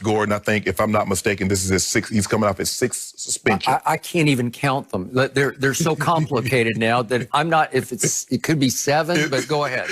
Gordon, I think, if I'm not mistaken, this is his sixth. He's coming off his sixth suspension. I can't even count them. They're so complicated now that I'm not. It could be 7, but go ahead.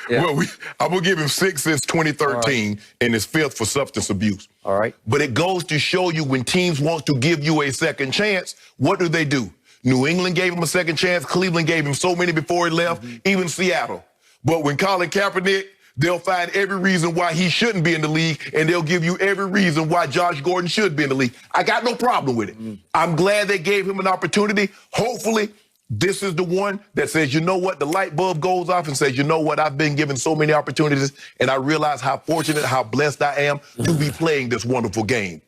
Yeah. Well, I'm gonna give him 6 since 2013, and his 5th for substance abuse. All right. But it goes to show you when teams want to give you a second chance, what do? New England gave him a second chance. Cleveland gave him so many before he left. Even Seattle. But when Colin Kaepernick, they'll find every reason why he shouldn't be in the league, and they'll give you every reason why Josh Gordon should be in the league. I got no problem with it. I'm glad they gave him an opportunity. Hopefully, this is the one that says, you know what, the light bulb goes off and says, you know what, I've been given so many opportunities, and I realize how fortunate, how blessed I am to be playing this wonderful game.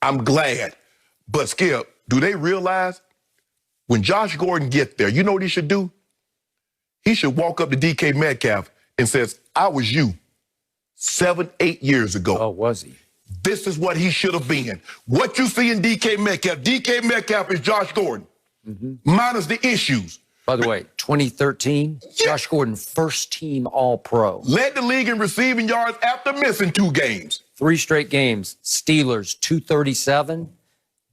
I'm glad. But, Skip, do they realize when Josh Gordon gets there, you know what he should do? He should walk up to DK Metcalf and says, I was you 7, 8 years ago. Oh, was he? This is what he should have been. What you see in DK Metcalf is Josh Gordon, minus the issues. By the way, 2013, Josh Gordon, first team All-Pro. Led the league in receiving yards after missing 2 games. 3 straight games. Steelers, 237.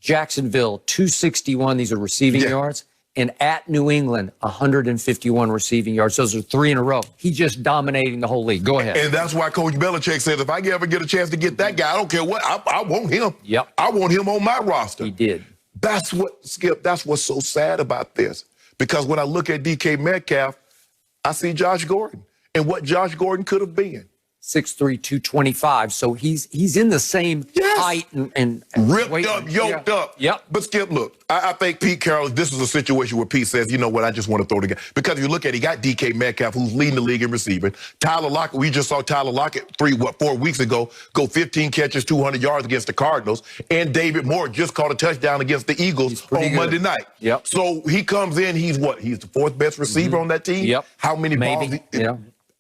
Jacksonville, 261. These are receiving yards. And at New England, 151 receiving yards. Those are 3 in a row. He just dominating the whole league. Go ahead. And that's why Coach Belichick says, if I ever get a chance to get that guy, I don't care what, I want him. Yep. I want him on my roster. He did. That's what, Skip, that's what's so sad about this. Because when I look at DK Metcalf, I see Josh Gordon and what Josh Gordon could have been. 6'3", 225. So he's in the same height and ripped weight. up, yoked up. Yep. But Skip, look, I think Pete Carroll, this is a situation where Pete says, you know what, I just want to throw the guy. Because if you look at it, he got DK Metcalf, who's leading the league in receiving. Tyler Lockett, we just saw Tyler Lockett 4 weeks ago go 15 catches, 200 yards against the Cardinals. And David Moore just caught a touchdown against the Eagles on Monday night. Yep. So he comes in, he's what? He's the 4th best receiver on that team? Yep. How many balls?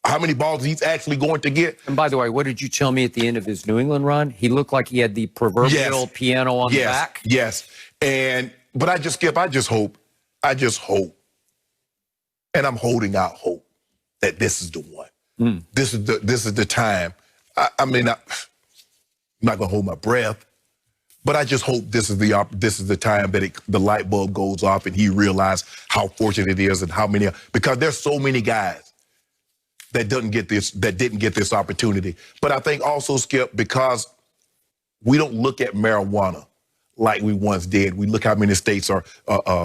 How many balls he's actually going to get? And by the way, what did you tell me at the end of his New England run? He looked like he had the proverbial piano on the back. Yes. But I just hope, and I'm holding out hope that this is the one. This is the time. I'm not gonna hold my breath, but I just hope this is the time that the light bulb goes off and he realizes how fortunate it is and how many, because there's so many guys that didn't get this opportunity. But I think also, Skip, because we don't look at marijuana like we once did. We look how many states are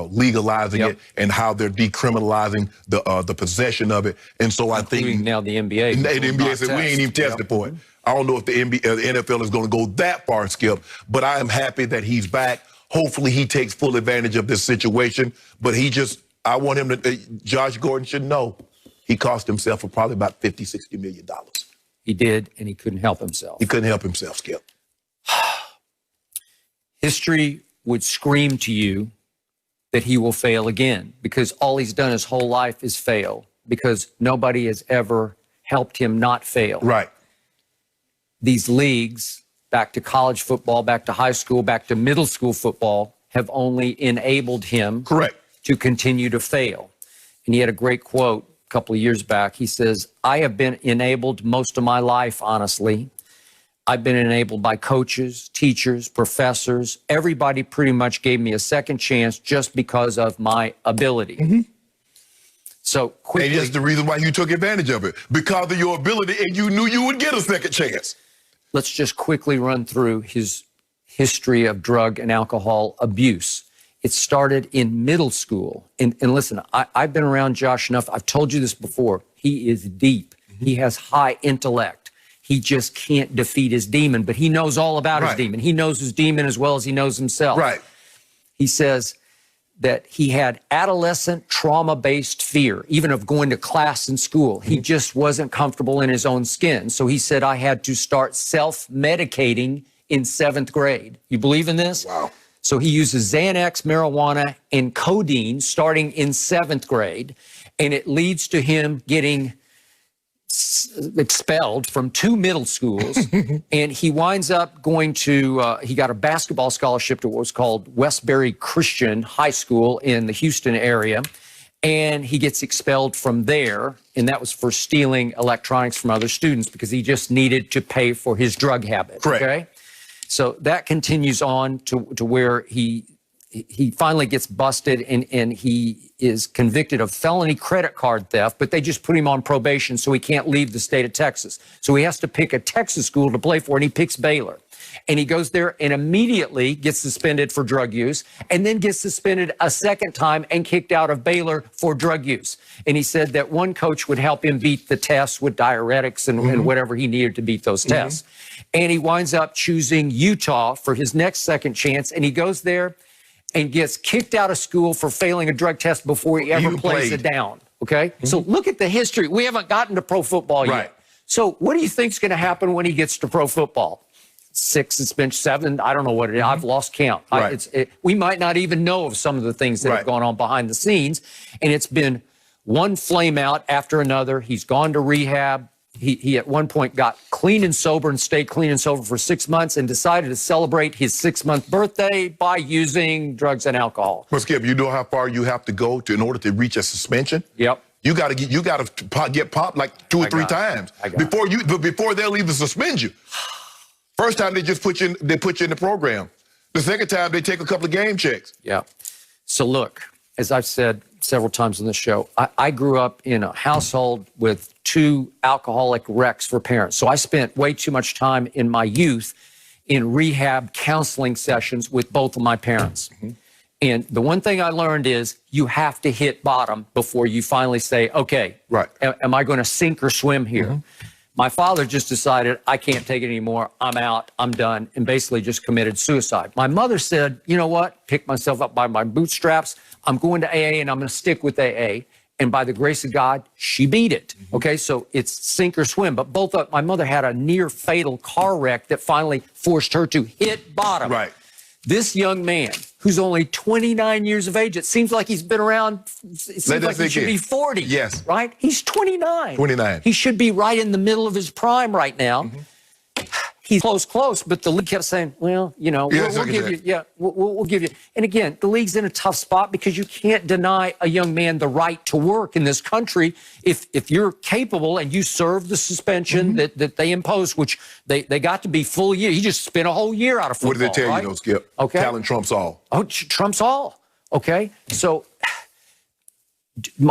legalizing it and how they're decriminalizing the possession of it. And so I think now the NBA. The NBA said we ain't even tested for it. I don't know if the NFL is going to go that far, Skip, but I am happy that he's back. Hopefully he takes full advantage of this situation. But I want him to, Josh Gordon should know, he cost himself for probably about $50, $60 million. He did, and he couldn't help himself. He couldn't help himself, Skip. History would scream to you that he will fail again, because all he's done his whole life is fail, because nobody has ever helped him not fail. Right. These leagues, back to college football, back to high school, back to middle school football, have only enabled him to continue to fail. And he had a great quote couple of years back. He says, I have been enabled most of my life, honestly. I've been enabled by coaches, teachers, professors. Everybody pretty much gave me a second chance just because of my ability. So quickly. And that's the reason why you took advantage of it, because of your ability, and you knew you would get a second chance. Let's just quickly run through his history of drug and alcohol abuse. It started in middle school. And listen, I've been around Josh enough. I've told you this before. He is deep. He has high intellect. He just can't defeat his demon, but he knows all about his demon. He knows his demon as well as he knows himself. He says that he had adolescent trauma-based fear, even of going to class in school. He just wasn't comfortable in his own skin. So he said, I had to start self-medicating in 7th grade. You believe in this? Wow. So he uses Xanax, marijuana, and codeine starting in 7th grade, and it leads to him getting expelled from 2 middle schools, and he winds up going to, he got a basketball scholarship to what was called Westbury Christian High School in the Houston area, and he gets expelled from there, and that was for stealing electronics from other students because he just needed to pay for his drug habit. Correct. Okay? So that continues on to where he finally gets busted and he is convicted of felony credit card theft, but they just put him on probation so he can't leave the state of Texas. So he has to pick a Texas school to play for, and he picks Baylor. And he goes there and immediately gets suspended for drug use, and then gets suspended a second time and kicked out of Baylor for drug use. And he said that one coach would help him beat the tests with diuretics and whatever he needed to beat those tests. And he winds up choosing Utah for his next second chance, and he goes there and gets kicked out of school for failing a drug test before he ever plays it down. Okay? So look at the history. We haven't gotten to pro football yet. So what do you think's going to happen when he gets to pro football? 6 suspension, 7, I don't know what it is. I've lost count. We might not even know of some of the things that have gone on behind the scenes. And it's been one flame out after another. He's gone to rehab. He at one point got clean and sober and stayed clean and sober for 6 months and decided to celebrate his 6-month birthday by using drugs and alcohol. Well, Skip, you know how far you have to go in order to reach a suspension? Yep. You got to get popped like 2 or 3 times before they'll even suspend you. First time they just put you in the program. The second time they take a couple of game checks. Yeah. So look, as I've said several times on this show, I grew up in a household with 2 alcoholic wrecks for parents. So I spent way too much time in my youth in rehab counseling sessions with both of my parents. And the one thing I learned is you have to hit bottom before you finally say, okay, am I going to sink or swim here? My father just decided, I can't take it anymore. I'm out. I'm done. And basically just committed suicide. My mother said, you know what? Picked myself up by my bootstraps. I'm going to AA and I'm going to stick with AA. And by the grace of God, she beat it. Okay, so it's sink or swim. But my mother had a near fatal car wreck that finally forced her to hit bottom. This young man, who's only 29 years of age, it seems like he's been around, it seems like he should be 40. Yes. Right? He's 29. 29. He should be right in the middle of his prime right now. He's close, but the league kept saying, well, you know, we'll give you, we'll give you. And again, the league's in a tough spot because you can't deny a young man the right to work in this country if you're capable and you serve the suspension that they imposed, which they got to be full year. He just spent a whole year out of football. What did they tell you, though, Skip? Okay. Talent trumps all. Oh, trumps all. Okay. So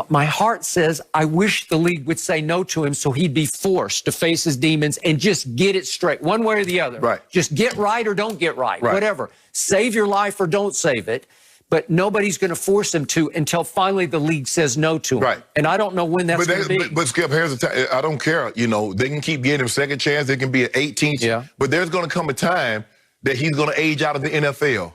my heart says I wish the league would say no to him so he'd be forced to face his demons and just get it straight, one way or the other. Just get right or don't get right, whatever. Save your life or don't save it. But nobody's going to force him to until finally the league says no to him. And I don't know when that's going to be. But Skip, here's the time. I don't care. You know, they can keep getting him second chance. They can be an 18th. But there's going to come a time that he's going to age out of the NFL.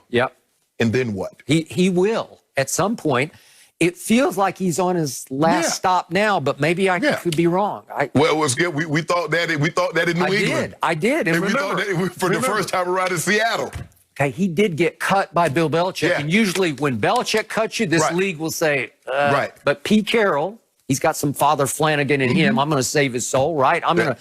And then what? He will at some point. It feels like he's on his last stop now, but maybe I could be wrong. Well, Skip, we thought that in New England. I did. And we thought that for the first time around in Seattle. Okay, he did get cut by Bill Belichick. And usually when Belichick cuts you, this league will say, But Pete Carroll, he's got some Father Flanagan in him. I'm going to save his soul, right? I'm going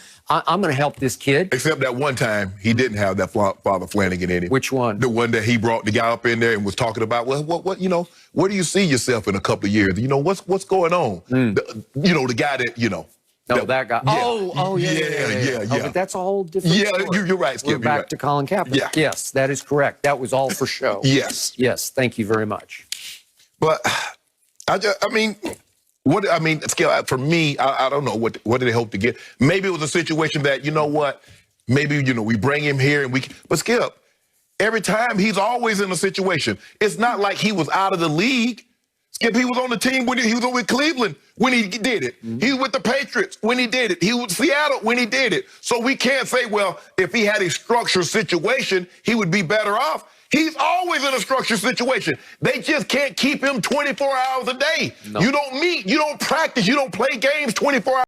to help this kid. Except that one time he didn't have that Father Flanagan in him. Which one? The one that he brought the guy up in there and was talking about, well, what you know, where do you see yourself in a couple of years? You know, what's going on? The guy that, you know. No, that guy. Yeah. But that's a whole different story. You're right, Skip. We're back to Colin Kaepernick. Yes, that is correct. That was all for show. Yes, thank you very much. But, Skip, for me, I don't know, what did they hope to get? Maybe it was a situation that, you know what, maybe, we bring him here and but Skip, every time he's always in a situation. It's not like he was out of the league. Skip, he was on the team when he was with Cleveland when he did it. He was with the Patriots when he did it. He was with Seattle when he did it. So we can't say, well, if he had a structured situation, he would be better off. He's always in a structured situation. They just can't keep him 24 hours a day. You don't meet, you don't practice, you don't play games 24 hours.